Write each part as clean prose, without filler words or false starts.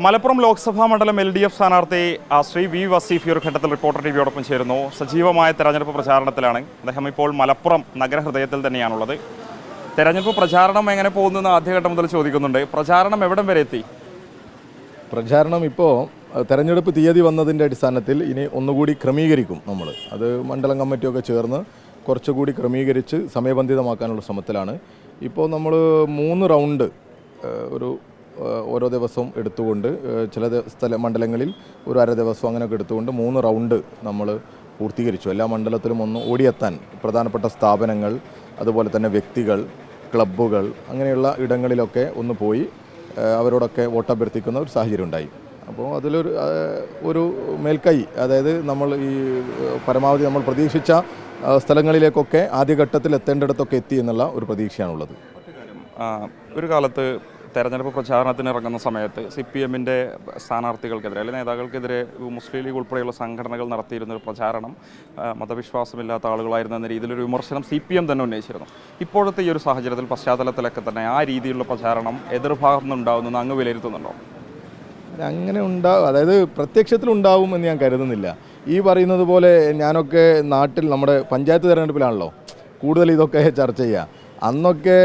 മലപ്പുറം ലോക്സഭാ മണ്ഡലം LDF സ്ഥാനാർത്ഥി Shri V Wasif ഈ ഒരു ഘട്ടത്തിൽ റിപ്പോർട്ടർ ടിവിയോടൊപ്പം ചേരുന്നു. സജീവമായ തെരഞ്ഞെടുപ്പ് പ്രചാരണത്തിലാണ് അദ്ദേഹം. ഇപ്പോൾ മലപ്പുറം നഗരഹൃദയത്തിൽ തന്നെയാണുള്ളത്. തെരഞ്ഞെടുപ്പ് പ്രചാരണം എങ്ങനെ പോകുന്നതെന്ന് ആദ്യഘട്ടം മുതൽ ചോദിക്കുന്നുണ്ട്. പ്രചാരണം എവിടം വരെ എത്തി? പ്രചാരണം ഇപ്പോൾ തെരഞ്ഞെടുപ്പ് തീയതി വന്നതിൻ്റെ അടിസ്ഥാനത്തിൽ ഇനി ഒന്നുകൂടി ക്രമീകരിക്കും. അത് മണ്ഡലം കമ്മിറ്റിയൊക്കെ ചേർന്ന് കുറച്ചുകൂടി ക്രമീകരിച്ച് സമയബന്ധിതമാക്കാനുള്ള ശ്രമത്തിലാണ്. ഇപ്പോൾ നമ്മൾ 3 റൗണ്ട് ഓരോ ദിവസവും എടുത്തുകൊണ്ട് ചില മണ്ഡലങ്ങളിൽ ഒരു അര ദിവസം അങ്ങനെയൊക്കെ എടുത്തുകൊണ്ട് 3 റൗണ്ട് നമ്മൾ പൂർത്തീകരിച്ചു. എല്ലാ മണ്ഡലത്തിലും ഒന്ന് ഓടിയെത്താൻ പ്രധാനപ്പെട്ട സ്ഥാപനങ്ങൾ, അതുപോലെ തന്നെ വ്യക്തികൾ, ക്ലബ്ബുകൾ, അങ്ങനെയുള്ള ഇടങ്ങളിലൊക്കെ ഒന്ന് പോയി അവരോടൊക്കെ വോട്ടഭ്യർത്ഥിക്കുന്ന ഒരു സാഹചര്യം ഉണ്ടായി. അപ്പോൾ അതിലൊരു മേൽക്കൈ, അതായത് നമ്മൾ ഈ പരമാവധി നമ്മൾ പ്രതീക്ഷിച്ച സ്ഥലങ്ങളിലേക്കൊക്കെ ആദ്യഘട്ടത്തിൽ എത്തേണ്ടിടത്തൊക്കെ എത്തി എന്നുള്ള ഒരു പ്രതീക്ഷയാണുള്ളത്. ഒരു കാലത്ത് തെരഞ്ഞെടുപ്പ് പ്രചാരണത്തിന് ഇറങ്ങുന്ന സമയത്ത് CPM-ൻ്റെ സ്ഥാനാർത്ഥികൾക്കെതിരെ അല്ലെങ്കിൽ നേതാക്കൾക്കെതിരെ മുസ്ലിം ലീഗ് ഉൾപ്പെടെയുള്ള സംഘടനകൾ നടത്തിയിരുന്നൊരു പ്രചാരണം മതവിശ്വാസമില്ലാത്ത ആളുകളായിരുന്നു എന്ന രീതിയിലൊരു വിമർശനം CPM തന്നെ ഉന്നയിച്ചിരുന്നു. ഇപ്പോഴത്തെ ഈ ഒരു സാഹചര്യത്തിൽ, പശ്ചാത്തലത്തിലൊക്കെ തന്നെ ആ രീതിയിലുള്ള പ്രചാരണം എതിർഭാഗത്തു നിന്നുണ്ടാകുമെന്ന് അങ്ങ് വിലയിരുത്തുന്നുണ്ടോ? അങ്ങനെ അതായത് പ്രത്യക്ഷത്തിലുണ്ടാവും എന്ന് ഞാൻ കരുതുന്നില്ല. ഈ പറയുന്നത് പോലെ ഞാനൊക്കെ നാട്ടിൽ നമ്മുടെ പഞ്ചായത്ത് തിരഞ്ഞെടുപ്പിലാണല്ലോ കൂടുതൽ ഇതൊക്കെ ചർച്ച ചെയ്യുക. അന്നൊക്കെ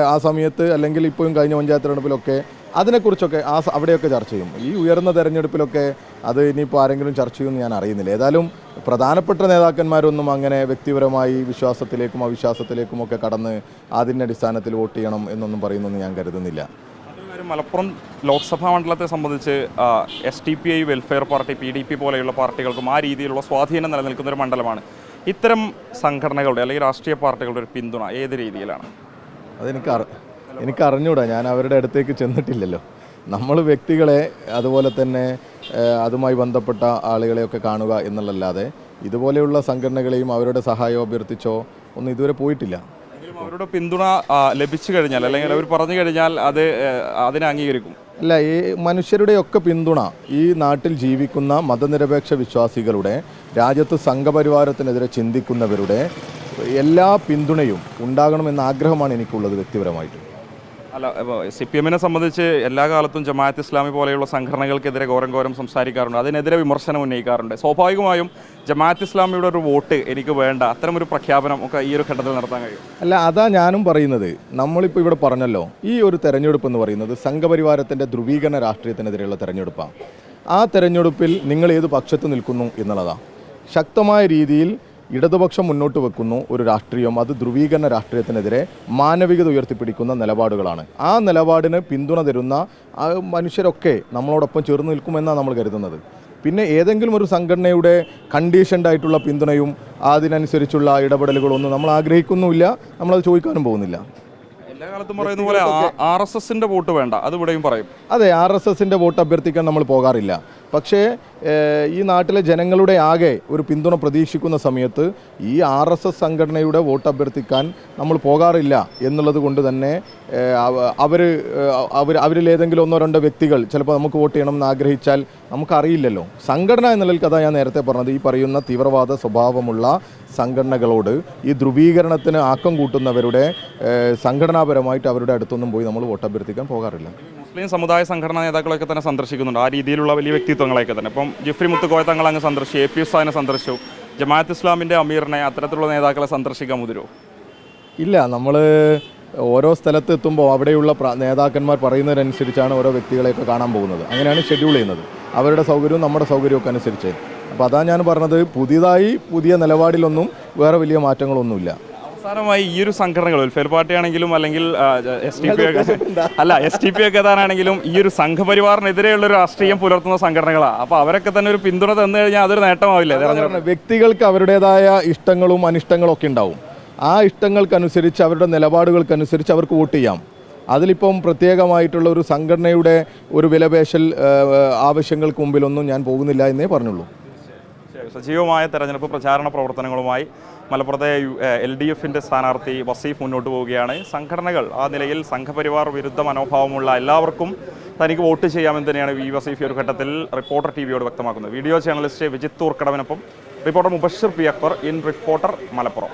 ആ സമയത്ത്, അല്ലെങ്കിൽ ഇപ്പോഴും കഴിഞ്ഞ പഞ്ചായത്ത് തിരഞ്ഞെടുപ്പിലൊക്കെ അതിനെക്കുറിച്ചൊക്കെ അവിടെയൊക്കെ ചർച്ച ചെയ്യും. ഈ ഉയർന്ന തെരഞ്ഞെടുപ്പിലൊക്കെ അത് ഇനിയിപ്പോൾ ആരെങ്കിലും ചർച്ച ചെയ്യുമെന്ന് ഞാൻ അറിയുന്നില്ല. ഏതായാലും പ്രധാനപ്പെട്ട നേതാക്കന്മാരൊന്നും അങ്ങനെ വ്യക്തിപരമായി വിശ്വാസത്തിലേക്കും അവിശ്വാസത്തിലേക്കും ഒക്കെ കടന്ന് അതിൻ്റെ അടിസ്ഥാനത്തിൽ വോട്ട് ചെയ്യണം എന്നൊന്നും പറയുന്നൊന്നും ഞാൻ കരുതുന്നില്ല. മലപ്പുറം ലോക്സഭാ മണ്ഡലത്തെ സംബന്ധിച്ച് SDPI, വെൽഫെയർ പാർട്ടി, PDP പോലെയുള്ള പാർട്ടികൾക്കും ആ രീതിയിലുള്ള സ്വാധീനം നിലനിൽക്കുന്ന ഒരു മണ്ഡലമാണ്. ഇത്തരം സംഘടനകളുടെ അല്ലെങ്കിൽ രാഷ്ട്രീയ പാർട്ടികളുടെ ഒരു പിന്തുണ ഏത് രീതിയിലാണ്? എനിക്ക് അറിഞ്ഞൂടാ, ഞാൻ അവരുടെ അടുത്തേക്ക് ചെന്നിട്ടില്ലല്ലോ. നമ്മൾ വ്യക്തികളെ, അതുപോലെ തന്നെ അതുമായി ബന്ധപ്പെട്ട ആളുകളെയൊക്കെ കാണുക എന്നുള്ളല്ലാതെ ഇതുപോലെയുള്ള സംഘടനകളെയും അവരുടെ സഹായം അഭ്യർത്ഥിച്ചോ ഒന്നും ഇതുവരെ പോയിട്ടില്ല. അവരുടെ പിന്തുണ ലഭിച്ചു കഴിഞ്ഞാൽ, അല്ലെങ്കിൽ അവർ പറഞ്ഞു കഴിഞ്ഞാൽ അതിനെ അംഗീകരിക്കും. അല്ല, ഈ മനുഷ്യരുടെയൊക്കെ പിന്തുണ, ഈ നാട്ടിൽ ജീവിക്കുന്ന മതനിരപേക്ഷ വിശ്വാസികളുടെ, രാജ്യത്ത് സംഘപരിവാരത്തിനെതിരെ ചിന്തിക്കുന്നവരുടെ എല്ലാ പിന്തുണയും ഉണ്ടാകണമെന്ന ആഗ്രഹമാണ് എനിക്കുള്ളത് വ്യക്തിപരമായിട്ട്. അല്ല, CPM-നെ സംബന്ധിച്ച് എല്ലാ കാലത്തും ജമാഅത്ത് ഇസ്ലാമി പോലെയുള്ള സംഘടനകൾക്കെതിരെ ഘോരം സംസാരിക്കാറുണ്ട്, അതിനെതിരെ വിമർശനം ഉന്നയിക്കാറുണ്ട്. സ്വാഭാവികമായും ജമാഅത്ത് ഇസ്ലാമിയുടെ ഒരു വോട്ട് എനിക്ക് വേണ്ട, അത്തരമൊരു പ്രഖ്യാപനം ഒക്കെ ഈ ഒരു ഘട്ടത്തിൽ നടത്താൻ കഴിയും. അല്ല, അതാ ഞാനും പറയുന്നത്. നമ്മളിപ്പോൾ ഇവിടെ പറഞ്ഞല്ലോ, ഈ ഒരു തെരഞ്ഞെടുപ്പ് എന്ന് പറയുന്നത് സംഘപരിവാരത്തിൻ്റെ ധ്രുവീകരണ രാഷ്ട്രീയത്തിനെതിരെയുള്ള തെരഞ്ഞെടുപ്പാണ്. ആ തെരഞ്ഞെടുപ്പിൽ നിങ്ങൾ ഏത് പക്ഷത്ത് നിൽക്കുന്നു എന്നുള്ളതാണ്. ശക്തമായ രീതിയിൽ ഇടതുപക്ഷം മുന്നോട്ട് വെക്കുന്നു ഒരു രാഷ്ട്രീയം, അത് ധ്രുവീകരണ രാഷ്ട്രീയത്തിനെതിരെ മാനവികത ഉയർത്തിപ്പിടിക്കുന്ന നിലപാടുകളാണ്. ആ നിലപാടിന് പിന്തുണ തരുന്ന ആ മനുഷ്യരൊക്കെ നമ്മളോടൊപ്പം ചേർന്ന് നിൽക്കുമെന്നാണ് നമ്മൾ കരുതുന്നത്. പിന്നെ ഏതെങ്കിലും ഒരു സംഘടനയുടെ കണ്ടീഷൻഡ് ആയിട്ടുള്ള പിന്തുണയും അതിനനുസരിച്ചുള്ള ഇടപെടലുകളൊന്നും നമ്മൾ ആഗ്രഹിക്കുന്നുമില്ല, നമ്മളത് ചോദിക്കാനും പോകുന്നില്ല. എല്ലാ കാലത്തും പറയുന്ന പോലെ RSSൻ്റെ വോട്ട് വേണ്ട, അത് ഇവിടെയും പറയും. അതെ, RSSൻ്റെ വോട്ട് അഭ്യർത്ഥിക്കാൻ നമ്മൾ പോകാറില്ല. പക്ഷേ ഈ നാട്ടിലെ ജനങ്ങളുടെ ആകെ ഒരു പിന്തുണ പ്രതീക്ഷിക്കുന്ന സമയത്ത് ഈ RSS സംഘടനയുടെ വോട്ട് അഭ്യർത്ഥിക്കാൻ നമ്മൾ പോകാറില്ല എന്നുള്ളത് കൊണ്ട് തന്നെ അവരിലേതെങ്കിലും 1-2 വ്യക്തികൾ ചിലപ്പോൾ നമുക്ക് വോട്ട് ചെയ്യണമെന്ന് ആഗ്രഹിച്ചാൽ നമുക്കറിയില്ലല്ലോ. സംഘടന എന്നുള്ളതിൽ കഥ ഞാൻ നേരത്തെ പറഞ്ഞത്, ഈ പറയുന്ന തീവ്രവാദ സ്വഭാവമുള്ള സംഘടനകളോട്, ഈ ധ്രുവീകരണത്തിന് ആക്കം കൂട്ടുന്നവരുടെ സംഘടനാപരമായിട്ട് അവരുടെ അടുത്തൊന്നും പോയി നമ്മൾ വോട്ട് അഭ്യർത്ഥിക്കാൻ പോകാറില്ല. മുസ്ലിം സമുദായ സംഘടനാ നേതാക്കളൊക്കെ തന്നെ സന്ദർശിക്കുന്നുണ്ട്, ആ രീതിയിലുള്ള വലിയ വ്യക്തിത്വങ്ങളെയൊക്കെ തന്നെ. ഇപ്പം ജിഫ്രി മുത്തുക്കോയ തങ്ങൾ അങ്ങ് സന്ദർശിച്ചു, AP ഉസ്താദിനെ സന്ദർശിച്ചു, ജമാഅത്ത് ഇസ്ലാമിൻ്റെ അമീറിനെ, അത്തരത്തിലുള്ള നേതാക്കളെ സന്ദർശിക്കാൻ മുതിരോ? ഇല്ല, നമ്മൾ ഓരോ സ്ഥലത്ത് എത്തുമ്പോൾ അവിടെയുള്ള നേതാക്കന്മാർ പറയുന്നതിനനുസരിച്ചാണ് ഓരോ വ്യക്തികളെയൊക്കെ കാണാൻ പോകുന്നത്. അങ്ങനെയാണ് ഷെഡ്യൂൾ ചെയ്യുന്നത്, അവരുടെ സൗകര്യവും നമ്മുടെ സൗകര്യമൊക്കെ അനുസരിച്ച്. അപ്പോൾ അതാണ് ഞാൻ പറഞ്ഞത്, പുതിയ നിലപാടിലൊന്നും വേറെ വലിയ മാറ്റങ്ങളൊന്നുമില്ല. അവസാനമായി ഈ ഒരു സംഘടനകൾ, വെൽഫെയർ പാർട്ടി ആണെങ്കിലും അല്ലെങ്കിൽ SDP ഒക്കെ ഏതാണെങ്കിലും ഈ ഒരു സംഘപരിവാറിനെതിരെയുള്ള ഒരു രാഷ്ട്രീയം പുലർത്തുന്ന സംഘടനകളാണ്. അപ്പോൾ അവരൊക്കെ തന്നെ ഒരു പിന്തുണ തന്നു കഴിഞ്ഞാൽ അതൊരു നേട്ടമാവില്ലേ? വ്യക്തികൾക്ക് അവരുടേതായ ഇഷ്ടങ്ങളും അനിഷ്ടങ്ങളും ഒക്കെ ഉണ്ടാവും. ആ ഇഷ്ടങ്ങൾക്കനുസരിച്ച്, അവരുടെ നിലപാടുകൾക്കനുസരിച്ച് അവർക്ക് വോട്ട് ചെയ്യാം. അതിലിപ്പം പ്രത്യേകമായിട്ടുള്ള ഒരു സംഘടനയുടെ ഒരു വിലപേശൽ ആവശ്യങ്ങൾക്ക് മുമ്പിലൊന്നും ഞാൻ പോകുന്നില്ല എന്നേ പറഞ്ഞുള്ളൂ. സജീവമായ തെരഞ്ഞെടുപ്പ് പ്രചാരണ പ്രവർത്തനങ്ങളുമായി മലപ്പുറത്തെ LDF-ൻ്റെ സ്ഥാനാർത്ഥി വസീഫ് മുന്നോട്ട് പോവുകയാണ്. സംഘടനകൾ ആ നിലയിൽ സംഘപരിവാർ വിരുദ്ധ മനോഭാവമുള്ള എല്ലാവർക്കും തനിക്ക് വോട്ട് ചെയ്യാമെന്ന് തന്നെയാണ് വി വസീഫ് ഒരു ഘട്ടത്തിൽ റിപ്പോർട്ടർ TVയോട് വ്യക്തമാക്കുന്നത്. വീഡിയോ ജേർണലിസ്റ്റ് വിജിത്ത് തൂർക്കടവിനൊപ്പം reporter Mubashir P. Akbar in reporter Malappuram.